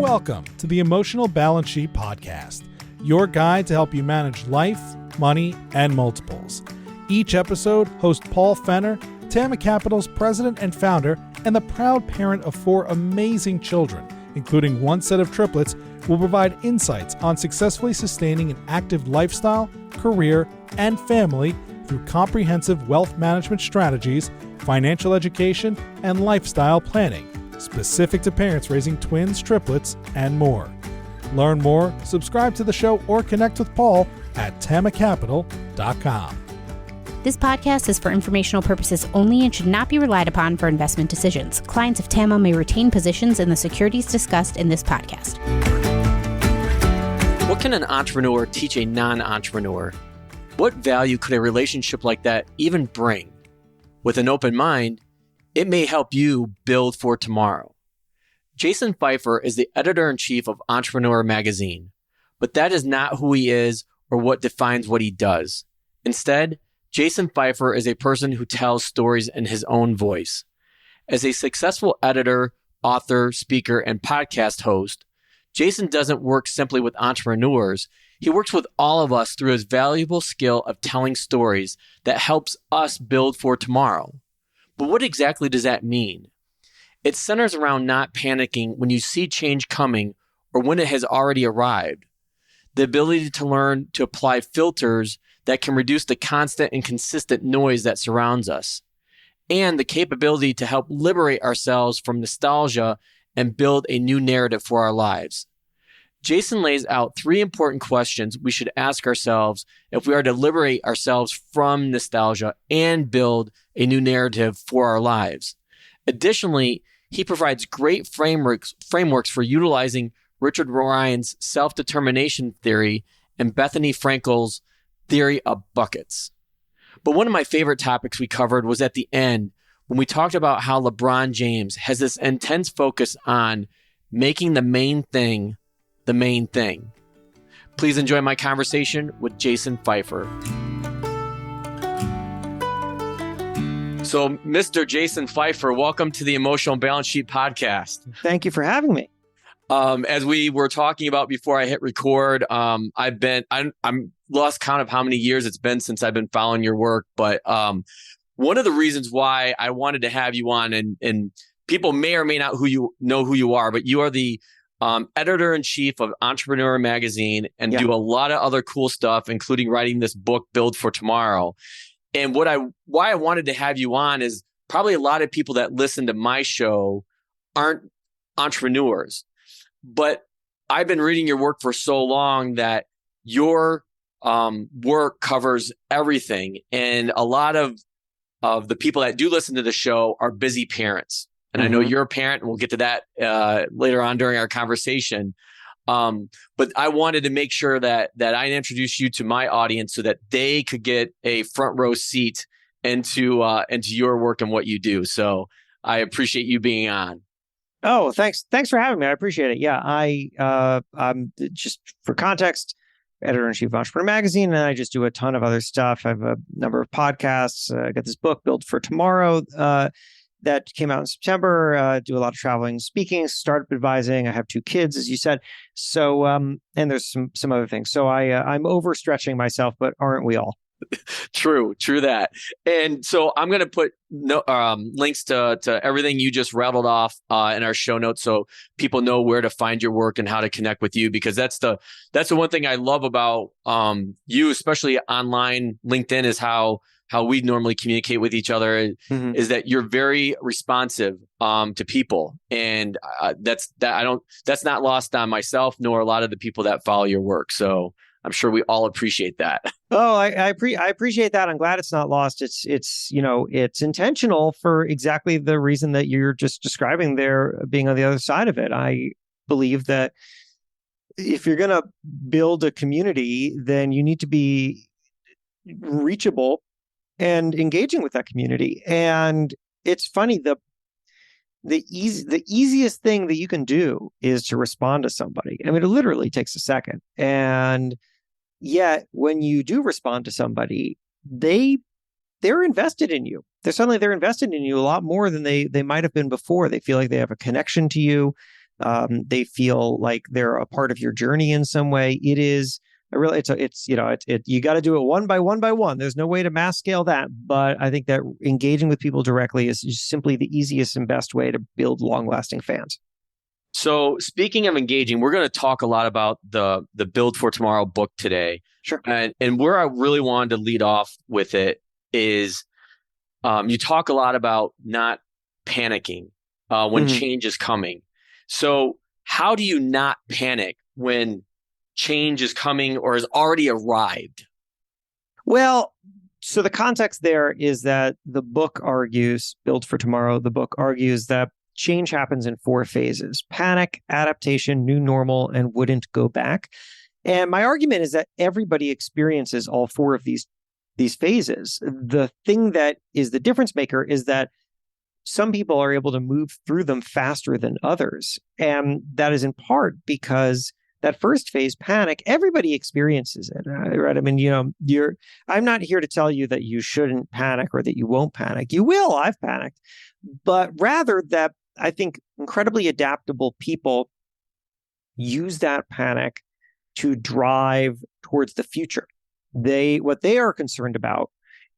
welcome to the Emotional Balance Sheet Podcast, your guide to help you manage life, money, and multiples. Each episode, host Paul Fenner, Tama Capital's president and founder, and the proud parent of 4 amazing children, including 1 set of triplets, will provide insights on successfully sustaining an active lifestyle, career, and family through comprehensive wealth management strategies, financial education, and lifestyle planning, specific to parents raising twins, triplets, and more. Learn more, subscribe to the show, or connect with Paul at tamacapital.com. This podcast is for informational purposes only and should not be relied upon for investment decisions. Clients of TAMA may retain positions in the securities discussed in this podcast. What can an entrepreneur teach a non-entrepreneur? What value could a relationship like that even bring? With an open mind, it may help you build for tomorrow. Jason Feifer is the editor-in-chief of Entrepreneur Magazine, but that is not who he is or what defines what he does. Instead, Jason Feifer is a person who tells stories in his own voice. As a successful editor, author, speaker, and podcast host, Jason doesn't work simply with entrepreneurs. He works with all of us through his valuable skill of telling stories that helps us build for tomorrow. But what exactly does that mean? It centers around not panicking when you see change coming or when it has already arrived. The ability to learn to apply filters that can reduce the constant and consistent noise that surrounds us. And the capability to help liberate ourselves from nostalgia and build a new narrative for our lives. Jason lays out 3 important questions we should ask ourselves if we are to liberate ourselves from nostalgia and build a new narrative for our lives. Additionally, he provides great frameworks for utilizing Richard Ryan's self-determination theory and Bethany Frankel's theory of buckets. But one of my favorite topics we covered was at the end when we talked about how LeBron James has this intense focus on making the main thing the main thing. Please enjoy my conversation with Jason Feifer. So, Mr. Jason Feifer, welcome to the Emotional Balance Sheet Podcast. Thank you for having me. As we were talking about before I hit record, I'm lost count of how many years it's been since I've been following your work. But one of the reasons why I wanted to have you on, and people may or may not know who you are, but you are the editor-in-chief of Entrepreneur Magazine and do a lot of other cool stuff, including writing this book, Build for Tomorrow. And why I wanted to have you on is probably a lot of people that listen to my show aren't entrepreneurs. But I've been reading your work for so long that your work covers everything. And a lot of the people that do listen to the show are busy parents. And I know you're a parent, and we'll get to that later on during our conversation. But I wanted to make sure that I introduce you to my audience so that they could get a front row seat into your work and what you do. So I appreciate you being on. Oh, thanks for having me. I appreciate it. Yeah, I'm just for context, editor-in-chief of Entrepreneur Magazine, and I just do a ton of other stuff. I have a number of podcasts. I got this book, Build for Tomorrow, that came out in September. Do a lot of traveling, speaking, startup advising. I have 2 kids, as you said. So, and there's some other things. So I'm overstretching myself, but aren't we all? True that. And so I'm going to put links to everything you just rattled off in our show notes, so people know where to find your work and how to connect with you. Because that's the one thing I love about you, especially online. LinkedIn is how we normally communicate with each other, is that you're very responsive to people, and that's not lost on myself nor a lot of the people that follow your work. So I'm sure we all appreciate that. Oh, I appreciate that. I'm glad it's not lost. It's intentional for exactly the reason that you're just describing there, being on the other side of it. I believe that if you're going to build a community, then you need to be reachable and engaging with that community. And it's funny, the easiest thing that you can do is to respond to somebody. I mean, it literally takes a second. And yet, when you do respond to somebody, they're invested in you. They're invested in you a lot more than they might have been before. They feel like they have a connection to you. They feel like they're a part of your journey in some way. It is you got to do it one by one. There's no way to mass scale that. But I think that engaging with people directly is just simply the easiest and best way to build long-lasting fans. So speaking of engaging, we're going to talk a lot about the Build for Tomorrow book today. Sure. And where I really wanted to lead off with it is you talk a lot about not panicking when change is coming. So how do you not panic when change is coming or has already arrived? Well, so the context there is that the book argues, Build for Tomorrow, the book argues that change happens in 4 phases: panic, adaptation, new normal, and wouldn't go back. And my argument is that everybody experiences all 4 of these phases. The thing that is the difference maker is that some people are able to move through them faster than others. And that is in part because that first phase, panic, everybody experiences it, right? I mean, I'm not here to tell you that you shouldn't panic or that you won't panic. You will. I've panicked. But rather that I think incredibly adaptable people use that panic to drive towards the future. What they are concerned about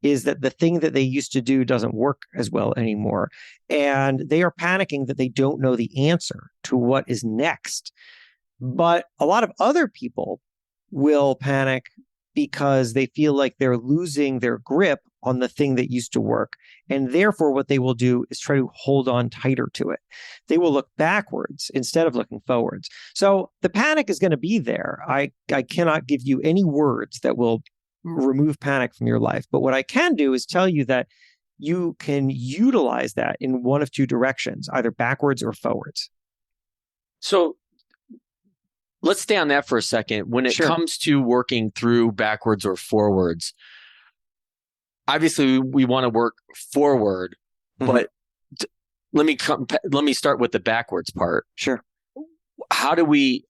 is that the thing that they used to do doesn't work as well anymore. And they are panicking that they don't know the answer to what is next. But a lot of other people will panic because they feel like they're losing their grip on the thing that used to work. And therefore, what they will do is try to hold on tighter to it. They will look backwards instead of looking forwards. So the panic is going to be there. I cannot give you any words that will remove panic from your life. But what I can do is tell you that you can utilize that in one of 2 directions, either backwards or forwards. So let's stay on that for a second. When it comes to working through backwards or forwards, obviously we want to work forward, but let me start with the backwards part. Sure. How do we,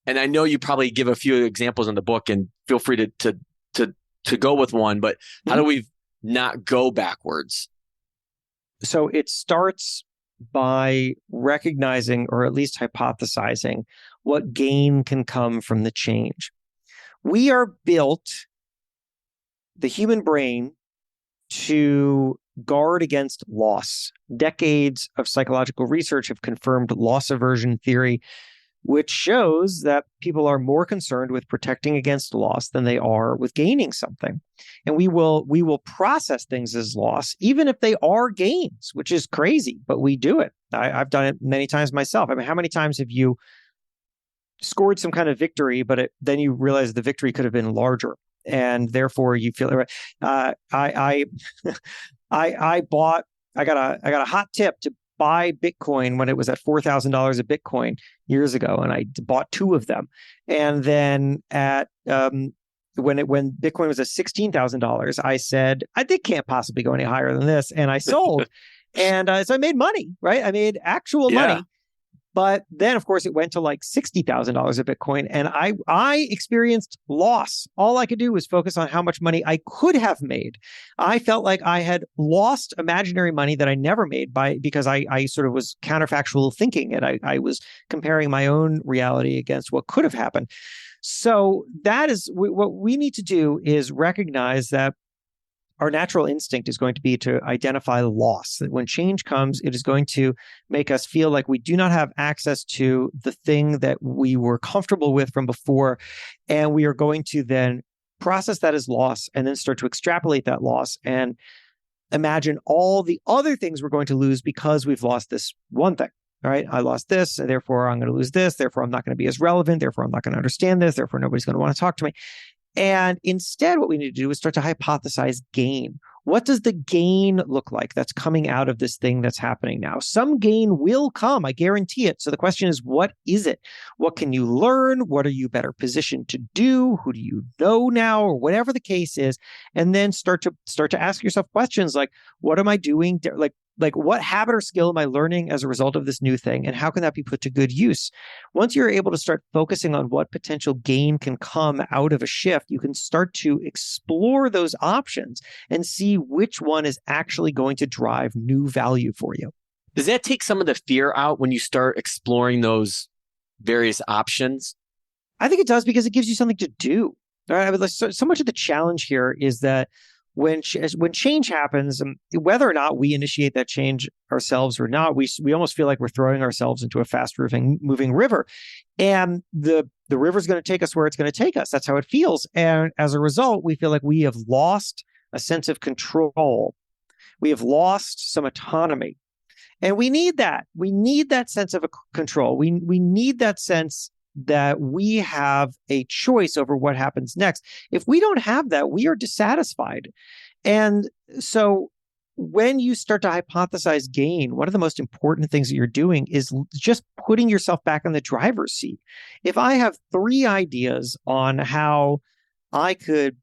and I know you probably give a few examples in the book and feel free to go with one, but how do we not go backwards? So it starts by recognizing, or at least hypothesizing, what gain can come from the change. We are built, the human brain, to guard against loss. Decades of psychological research have confirmed loss aversion theory, which shows that people are more concerned with protecting against loss than they are with gaining something. And we will process things as loss, even if they are gains, which is crazy, but we do it. I've done it many times myself. I mean, how many times have you scored some kind of victory, but then you realize the victory could have been larger, and therefore you feel I got a hot tip to buy Bitcoin when it was at $4,000 a Bitcoin years ago, and I bought 2 of them. And then at when Bitcoin was at $16,000, I said, I think can't possibly go any higher than this, and I sold. And so I made money, right? I made actual money. But then, of course, it went to like $60,000 a Bitcoin, and I experienced loss. All I could do was focus on how much money I could have made. I felt like I had lost imaginary money that I never made because I sort of was counterfactual thinking, and I was comparing my own reality against what could have happened. So that is what we need to do, is recognize that our natural instinct is going to be to identify loss. That when change comes, it is going to make us feel like we do not have access to the thing that we were comfortable with from before. And we are going to then process that as loss and then start to extrapolate that loss and imagine all the other things we're going to lose because we've lost this one thing. All right, I lost this, and therefore I'm going to lose this. Therefore, I'm not going to be as relevant. Therefore, I'm not going to understand this. Therefore, nobody's going to want to talk to me. And instead, what we need to do is start to hypothesize gain. What does the gain look like that's coming out of this thing that's happening now? Some gain will come, I guarantee it. So the question is, what is it? What can you learn? What are you better positioned to do? Who do you know now? Or whatever the case is. And then start to ask yourself questions like, what am I doing? Like what habit or skill am I learning as a result of this new thing? And how can that be put to good use? Once you're able to start focusing on what potential gain can come out of a shift, you can start to explore those options and see which one is actually going to drive new value for you. Does that take some of the fear out when you start exploring those various options? I think it does because it gives you something to do. All right? I mean, so much of the challenge here is that when change happens, whether or not we initiate that change ourselves or not, we almost feel like we're throwing ourselves into a fast moving river, and the river is going to take us where it's going to take us. That's how it feels, and as a result, we feel like we have lost a sense of control. We have lost some autonomy, and we need that. We need that sense of control. We need that sense that we have a choice over what happens next. If we don't have that, we are dissatisfied. And so when you start to hypothesize gain, one of the most important things that you're doing is just putting yourself back in the driver's seat. If I have 3 ideas on how I could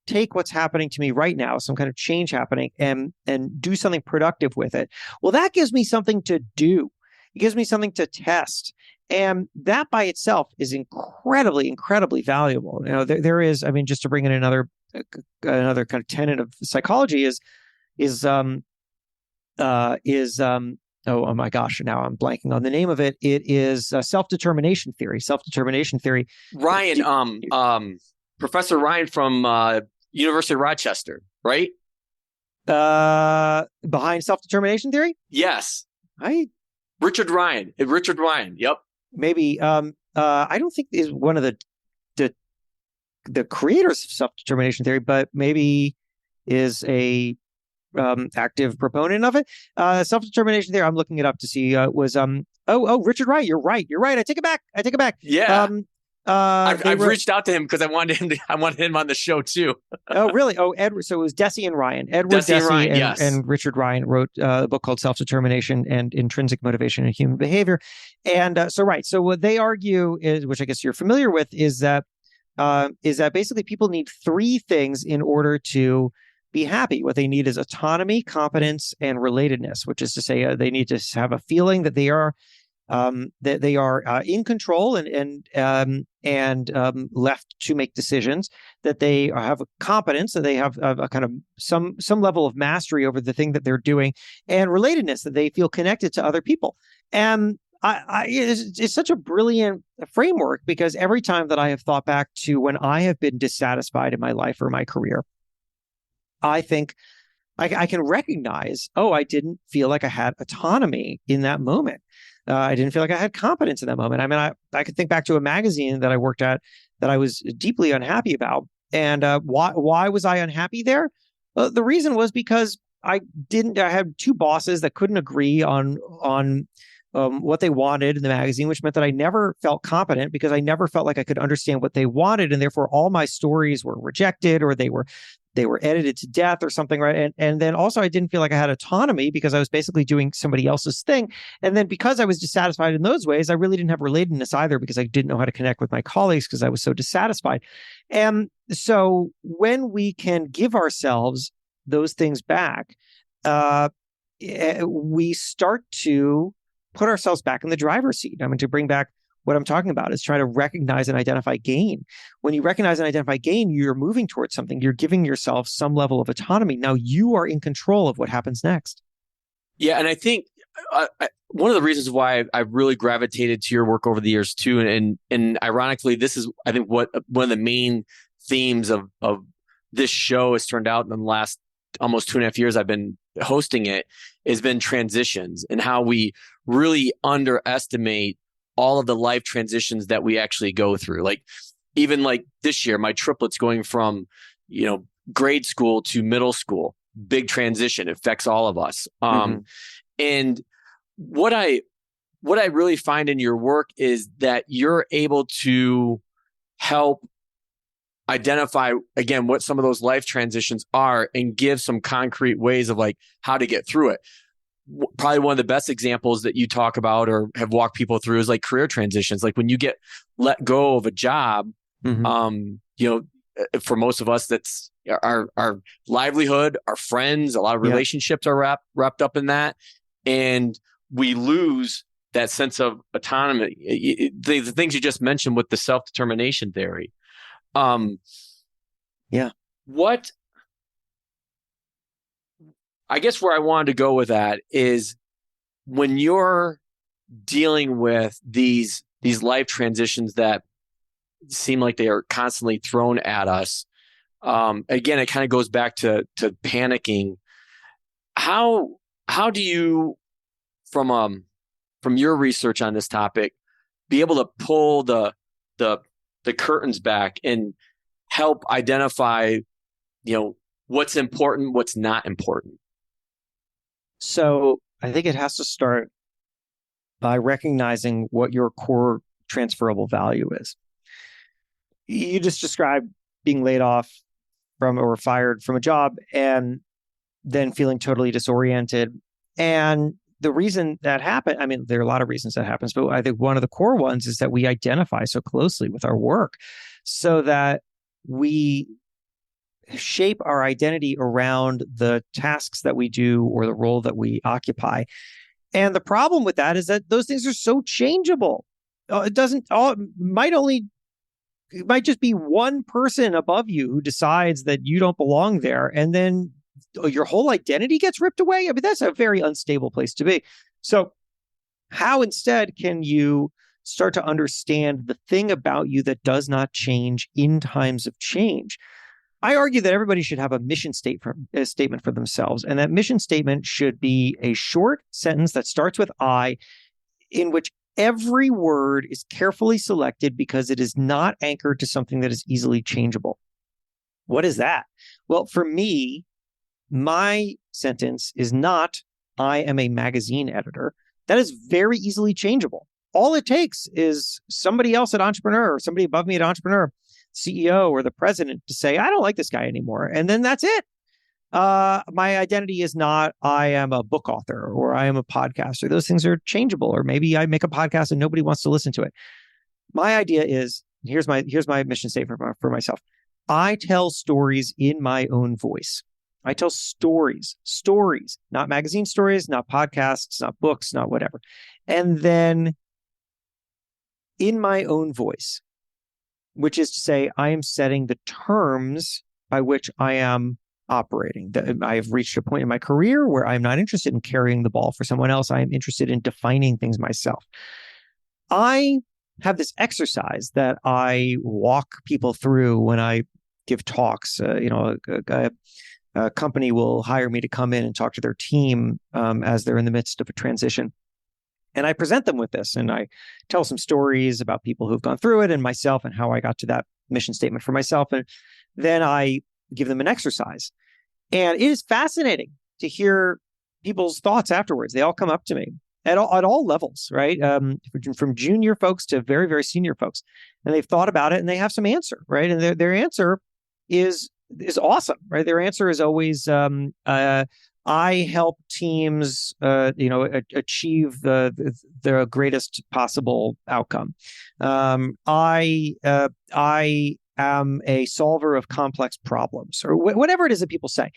take what's happening to me right now, some kind of change happening, and do something productive with it, well, that gives me something to do. It gives me something to test. And that by itself is incredibly, incredibly valuable. You know, there is, I mean, just to bring in another kind of tenet of psychology oh my gosh, now I'm blanking on the name of it. It is self-determination theory. Self-determination theory. Ryan, Professor Ryan from University of Rochester, right? Behind self-determination theory? Yes. Richard Ryan. Yep. Maybe. I don't think is one of the creators of self-determination theory, but maybe is a active proponent of it. Self-determination theory, I'm looking it up to see, was Richard Wright. You're right. I take it back. Yeah. I've reached out to him because I wanted him on the show too. Oh, really? Oh, Edward. So it was Deci and Ryan. Edward Deci yes. and Richard Ryan wrote a book called Self-Determination and Intrinsic Motivation in Human Behavior. And so what they argue is, which I guess you're familiar with, is that basically people need 3 things in order to be happy. What they need is autonomy, competence, and relatedness, which is to say they need to have a feeling that they are in control and left to make decisions, that they have a competence, that they have a kind of some level of mastery over the thing that they're doing, and relatedness, that they feel connected to other people. And it's such a brilliant framework, because every time that I have thought back to when I have been dissatisfied in my life or my career, I think I can recognize, I didn't feel like I had autonomy in that moment. I didn't feel like I had competence in that moment. I mean, I could think back to a magazine that I worked at that I was deeply unhappy about. And why was I unhappy there? The reason was because I had 2 bosses that couldn't agree on what they wanted in the magazine, which meant that I never felt competent because I never felt like I could understand what they wanted. And therefore, all my stories were rejected, or they were edited to death or something, right? And then also I didn't feel like I had autonomy because I was basically doing somebody else's thing. And then because I was dissatisfied in those ways, I really didn't have relatedness either, because I didn't know how to connect with my colleagues because I was so dissatisfied. And so when we can give ourselves those things back, we start to put ourselves back in the driver's seat. I mean, to bring back what I'm talking about is trying to recognize and identify gain. When you recognize and identify gain, you're moving towards something. You're giving yourself some level of autonomy. Now you are in control of what happens next. Yeah, and I think one of the reasons why I've really gravitated to your work over the years too, and ironically, this is, I think, what one of the main themes of this show has turned out in the last almost 2.5 years I've been hosting it, has been transitions, and how we really underestimate all of the life transitions that we actually go through. Like even like this year, my triplets going from, grade school to middle school, big transition, affects all of us. And what I really find in your work is that you're able to help identify, again, what some of those life transitions are and give some concrete ways of like how to get through it. Probably one of the best examples that you talk about or have walked people through is like career transitions. Like when you get let go of a job, for most of us, that's our livelihood, our friends, a lot of relationships are wrapped up in that. And we lose that sense of autonomy. The things you just mentioned with the self-determination theory. What I guess where I wanted to go with that is, when you're dealing with these life transitions that seem like they are constantly thrown at us, again, it kind of goes back to panicking. How do you, from your research on this topic, be able to pull the curtains back and help identify, what's important, what's not important? So I think it has to start by recognizing what your core transferable value is. You just described being laid off from or fired from a job and then feeling totally disoriented. And the reason that happened, I mean, there are a lot of reasons that happens, but I think one of the core ones is that we identify so closely with our work so that we shape our identity around the tasks that we do or the role that we occupy. And the problem with that is that those things are so changeable. It might just be one person above you who decides that you don't belong there. And then your whole identity gets ripped away. I mean, that's a very unstable place to be. So how instead can you start to understand the thing about you that does not change in times of change? I argue that everybody should have a mission statement for themselves. And that mission statement should be a short sentence that starts with I, in which every word is carefully selected because it is not anchored to something that is easily changeable. What is that? Well, for me, my sentence is not, I am a magazine editor. That is very easily changeable. All it takes is somebody else at Entrepreneur or somebody above me at Entrepreneur, CEO or the president, to say, I don't like this guy anymore. And then that's it. My identity is not, I am a book author or I am a podcaster. Those things are changeable. Or maybe I make a podcast and nobody wants to listen to it. My idea is, here's my mission statement for myself. I tell stories in my own voice. I tell stories, not magazine stories, not podcasts, not books, not whatever. And then in my own voice, which is to say, I am setting the terms by which I am operating. I have reached a point in my career where I'm not interested in carrying the ball for someone else. I am interested in defining things myself. I have this exercise that I walk people through when I give talks. A company will hire me to come in and talk to their team as they're in the midst of a transition. And I present them with this and I tell some stories about people who've gone through it and myself and how I got to that mission statement for myself. And then I give them an exercise. And it is fascinating to hear people's thoughts afterwards. They all come up to me at all levels, right? From junior folks to very, very senior folks. And they've thought about it and they have some answer, right? And their answer is awesome, right? Their answer is always, I help teams, achieve the greatest possible outcome. I am a solver of complex problems, or whatever it is that people say.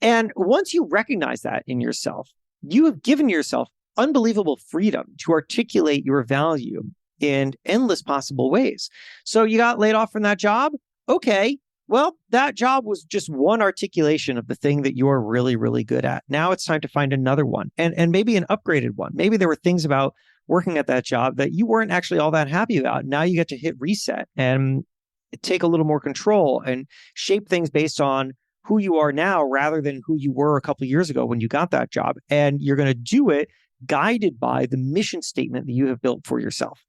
And once you recognize that in yourself, you have given yourself unbelievable freedom to articulate your value in endless possible ways. So you got laid off from that job. Okay. Well, that job was just one articulation of the thing that you're really, really good at. Now it's time to find another one and maybe an upgraded one. Maybe there were things about working at that job that you weren't actually all that happy about. Now you get to hit reset and take a little more control and shape things based on who you are now rather than who you were a couple of years ago when you got that job. And you're going to do it guided by the mission statement that you have built for yourself.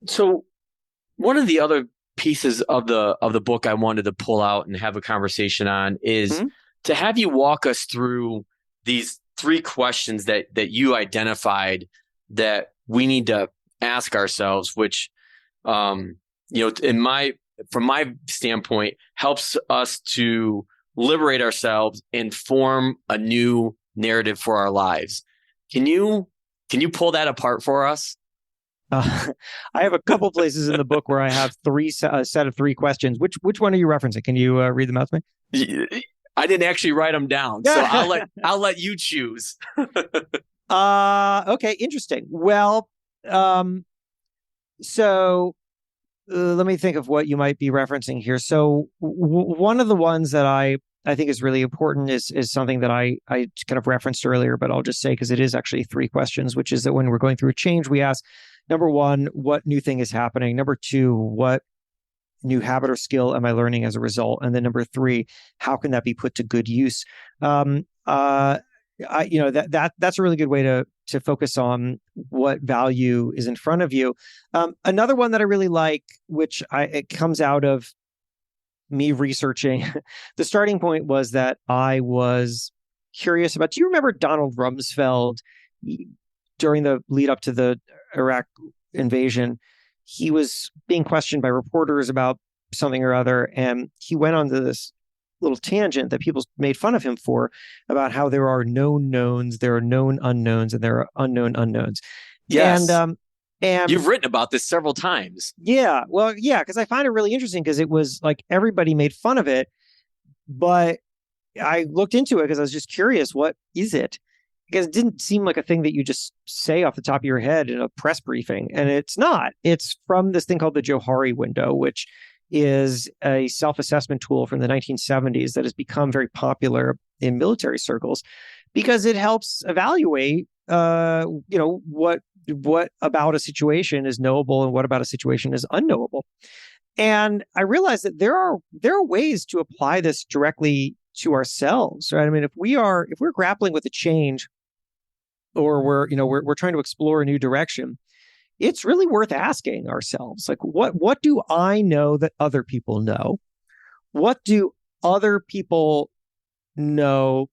So one of the other pieces of the book I wanted to pull out and have a conversation on is to have you walk us through these 3 questions that you identified that we need to ask ourselves, which, from my standpoint, helps us to liberate ourselves and form a new narrative for our lives. Can you pull that apart for us? I have a couple places in the book where I have a set of 3 questions. Which one are you referencing? Can you read them out to me? I didn't actually write them down, so I'll let you choose. Okay, interesting. Well, so let me think of what you might be referencing here. So one of the ones that I I think is really important is something that I kind of referenced earlier, but I'll just say, because it is actually 3 questions, which is that when we're going through a change, we ask, number 1, what new thing is happening? Number 2, what new habit or skill am I learning as a result? And then number 3, how can that be put to good use? That's a really good way to focus on what value is in front of you. Another one that I really like, which it comes out of me researching, the starting point was that I was curious about, do you remember Donald Rumsfeld during the lead up to the Iraq invasion? He was being questioned by reporters about something or other, and he went on to this little tangent that people made fun of him for, about how there are known knowns, there are known unknowns, and there are unknown unknowns. Yes. And you've written about this several times. Yeah. Well, yeah, because I find it really interesting, because it was like everybody made fun of it, but I looked into it because I was just curious, what is it? Because it didn't seem like a thing that you just say off the top of your head in a press briefing. And it's not. It's from this thing called the Johari window, which is a self-assessment tool from the 1970s that has become very popular in military circles, because it helps evaluate, what about a situation is knowable and what about a situation is unknowable. And I realized that there are ways to apply this directly to ourselves, right? I mean, if we're grappling with a change, or we're trying to explore a new direction, it's really worth asking ourselves, like, what do I know that other people know? What do other people know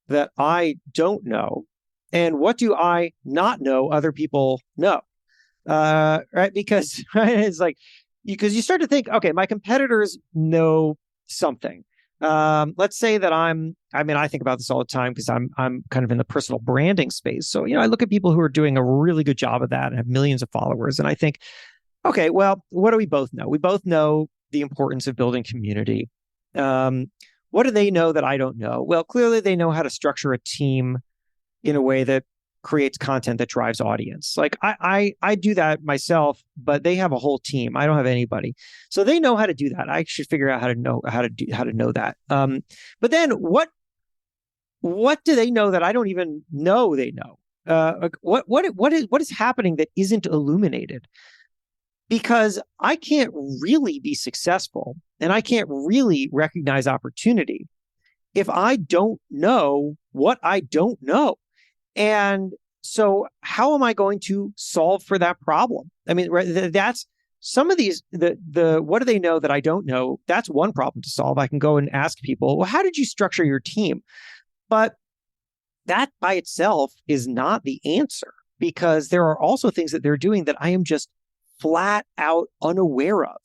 that I don't know? And what do I not know other people know? Right? Because it's like, because you start to think, okay, my competitors know something. Let's say that I think about this all the time, because I'm kind of in the personal branding space. So, I look at people who are doing a really good job of that and have millions of followers. And I think, okay, well, what do we both know? We both know the importance of building community. What do they know that I don't know? Well, clearly they know how to structure a team in a way that creates content that drives audience. Like I do that myself, but they have a whole team. I don't have anybody. So they know how to do that. I should figure out how to know that. But then what do they know that I don't even know they know? What is happening that isn't illuminated? Because I can't really be successful, and I can't really recognize opportunity if I don't know what I don't know. And so how am I going to solve for that problem? I mean, that's some of these, the what do they know that I don't know? That's one problem to solve. I can go and ask people, well, how did you structure your team? But that by itself is not the answer, because there are also things that they're doing that I am just flat out unaware of.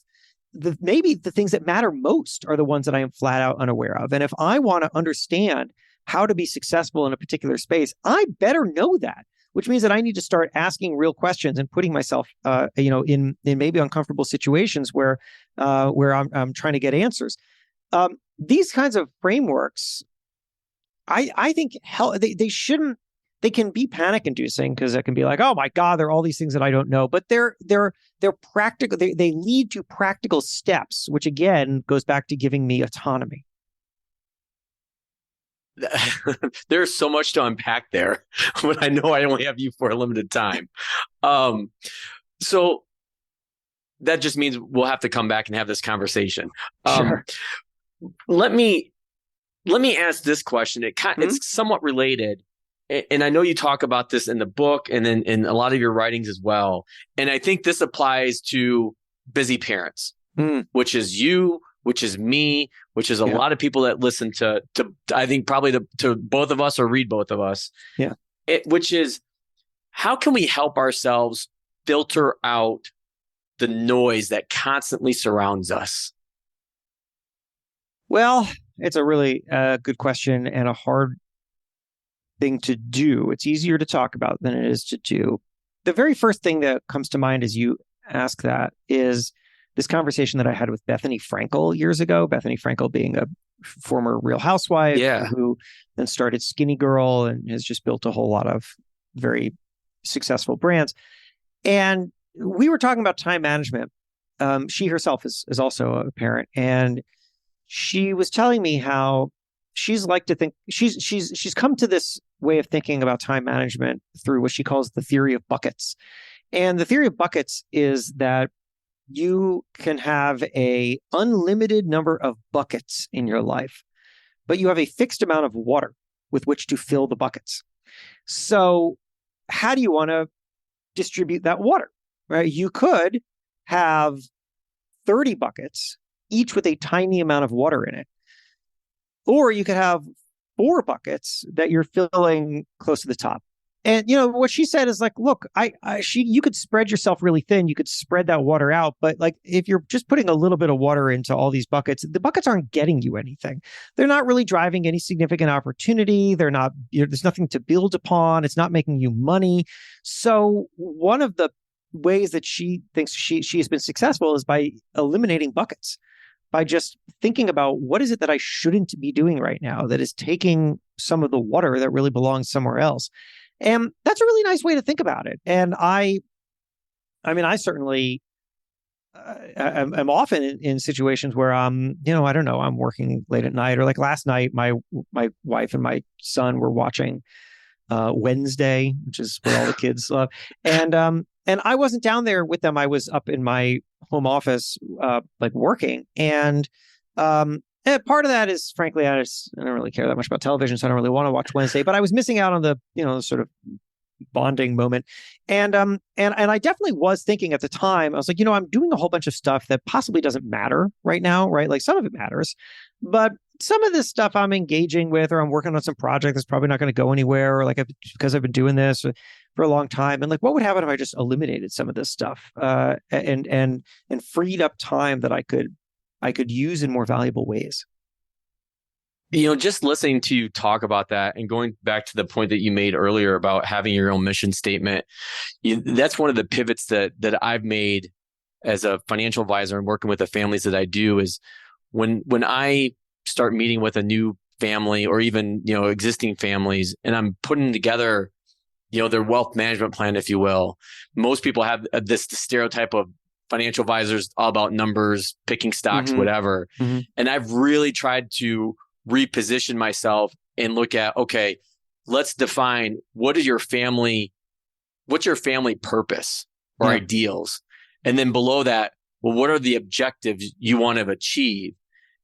Maybe the things that matter most are the ones that I am flat out unaware of. And if I want to understand how to be successful in a particular space, I better know that, which means that I need to start asking real questions and putting myself, in maybe uncomfortable situations where I'm trying to get answers. These kinds of frameworks, I think they can be panic inducing, because it can be like, oh my God, there are all these things that I don't know, but they're practical. They lead to practical steps, which again goes back to giving me autonomy. There's so much to unpack there, but I know I only have you for a limited time. So that just means we'll have to come back and have this conversation. Sure. Let me ask this question. It's somewhat related. And I know you talk about this in the book and then in a lot of your writings as well. And I think this applies to busy parents, which is you, which is me, which is a lot of people that listen to I think probably to both of us or read both of us. Yeah. Which is, how can we help ourselves filter out the noise that constantly surrounds us? Well, it's a really good question and a hard thing to do. It's easier to talk about than it is to do. The very first thing that comes to mind as you ask that is this conversation that I had with Bethany Frankel years ago. Bethany Frankel being a former Real Housewife who then started Skinny Girl and has just built a whole lot of very successful brands. And we were talking about time management. She herself is also a parent. And she was telling me how she's like to think she's come to this way of thinking about time management through what she calls the theory of buckets. And the theory of buckets is that you can have a unlimited number of buckets in your life, but you have a fixed amount of water with which to fill the buckets. So how do you want to distribute that water, right? You could have 30 buckets, each with a tiny amount of water in it. Or you could have 4 buckets that you're filling close to the top. And, what she said is like, look, you could spread yourself really thin. You could spread that water out. But like, if you're just putting a little bit of water into all these buckets, the buckets aren't getting you anything. They're not really driving any significant opportunity. They're not, there's nothing to build upon. It's not making you money. So one of the ways that she thinks she has been successful is by eliminating buckets, by just thinking about what is it that I shouldn't be doing right now that is taking some of the water that really belongs somewhere else. And that's a really nice way to think about it. And I certainly I'm often in situations where I'm working late at night, or like last night, my wife and my son were watching Wednesday, which is what all the kids love. And I wasn't down there with them. I was up in my home office, like working. And part of that is, frankly, I don't really care that much about television, so I don't really want to watch Wednesday. But I was missing out on the sort of bonding moment, and I definitely was thinking at the time. I was like, I'm doing a whole bunch of stuff that possibly doesn't matter right now, right? Like some of it matters, but some of this stuff I'm engaging with, or I'm working on some project that's probably not going to go anywhere, or like because I've been doing this for a long time. And like, what would happen if I just eliminated some of this stuff and freed up time that I could use in more valuable ways? Just listening to you talk about that and going back to the point that you made earlier about having your own mission statement, that's one of the pivots that I've made as a financial advisor and working with the families that I do is when I start meeting with a new family or even, existing families, and I'm putting together, their wealth management plan, if you will. Most people have this stereotype of financial advisors all about numbers, picking stocks, whatever. Mm-hmm. And I've really tried to reposition myself and look at, okay, let's define what's your family purpose or ideals? And then below that, well, what are the objectives you want to achieve?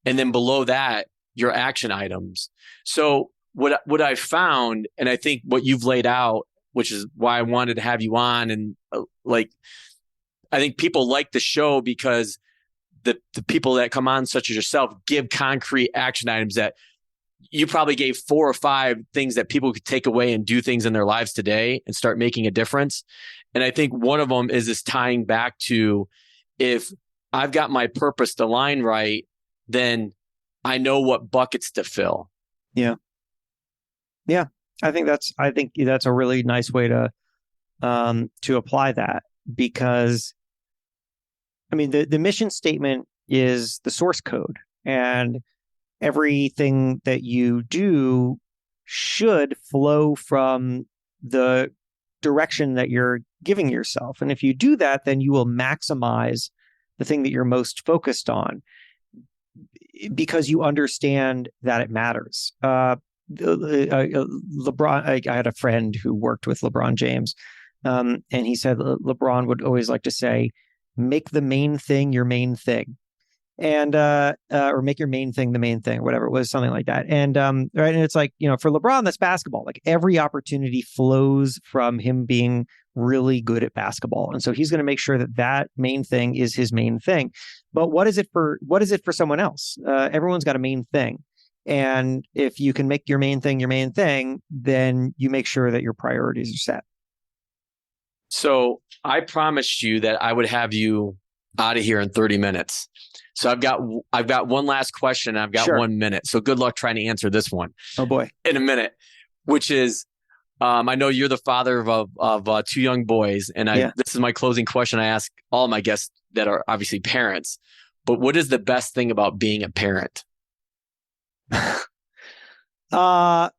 And then below that, your action items. So what I found, and I think what you've laid out, which is why I wanted to have you on, and I think people like the show because the people that come on, such as yourself, give concrete action items that you probably gave 4 or 5 things that people could take away and do things in their lives today and start making a difference. And I think one of them is this tying back to, if I've got my purpose aligned right, then I know what buckets to fill. Yeah. Yeah. I think that's a really nice way to apply that, because the mission statement is the source code, and everything that you do should flow from the direction that you're giving yourself. And if you do that, then you will maximize the thing that you're most focused on, because you understand that it matters. LeBron, I had a friend who worked with LeBron James, and he said LeBron would always like to say, make the main thing your main thing, and or make your main thing the main thing, or whatever it was, something like that. And right, and it's like, for LeBron, that's basketball. Like every opportunity flows from him being really good at basketball, and so he's going to make sure that main thing is his main thing. But what is it for someone else? Everyone's got a main thing. And if you can make your main thing, then you make sure that your priorities are set. So I promised you that I would have you out of here in 30 minutes. So I've got one last question. I've got 1 minute. So good luck trying to answer this one. Oh boy. In a minute, which is, I know you're the father of 2 young boys, and this is my closing question. I ask all my guests that are obviously parents, but what is the best thing about being a parent? My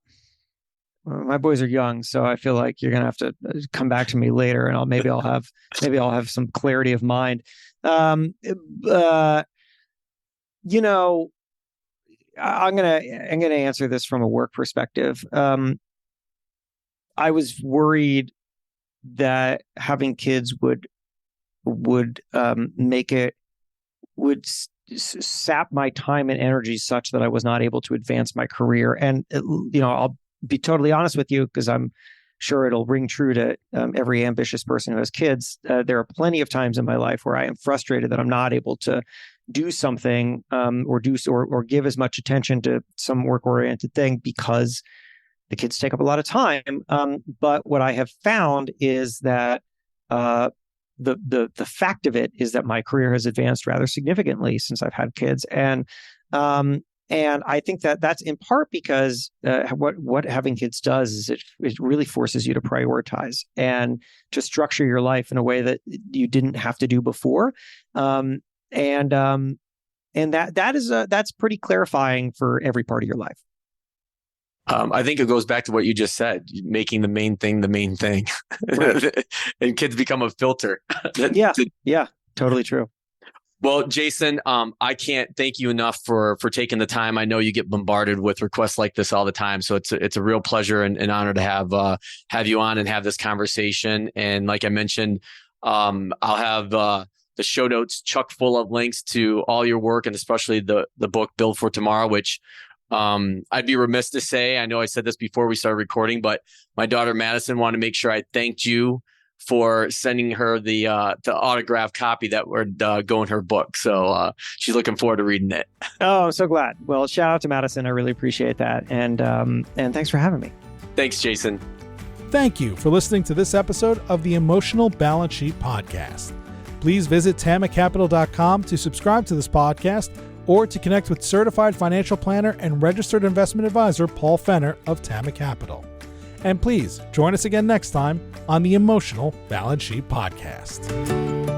boys are young, so I feel like you're gonna have to come back to me later, and I'll have some clarity of mind. I'm gonna answer this from a work perspective. I was worried that having kids would make it would sap my time and energy such that I was not able to advance my career. And I'll be totally honest with you, because I'm sure it'll ring true to every ambitious person who has kids. There are plenty of times in my life where I am frustrated that I'm not able to do something or give as much attention to some work-oriented thing because the kids take up a lot of time. But what I have found is that the fact of it is that my career has advanced rather significantly since I've had kids, and I think that that's in part because what having kids does is it really forces you to prioritize and to structure your life in a way that you didn't have to do before, and that's pretty clarifying for every part of your life. I think it goes back to what you just said, making the main thing the main thing. Right. And kids become a filter. Yeah, totally true. Well, Jason, I can't thank you enough for taking the time. I know you get bombarded with requests like this all the time, so it's a real pleasure and an honor to have you on and have this conversation. And like I mentioned, I'll have the show notes chock full of links to all your work, and especially the book Build for Tomorrow, which I'd be remiss to say, I know I said this before we started recording, but my daughter Madison wanted to make sure I thanked you for sending her the autographed copy that would go in her book. So she's looking forward to reading it. Oh, I'm so glad. Well, shout out to Madison. I really appreciate that. And thanks for having me. Thanks, Jason. Thank you for listening to this episode of the Emotional Balance Sheet Podcast. Please visit tamacapital.com to subscribe to this podcast or to connect with certified financial planner and registered investment advisor Paul Fenner of Tama Capital. And please join us again next time on the Emotional Balance Sheet Podcast.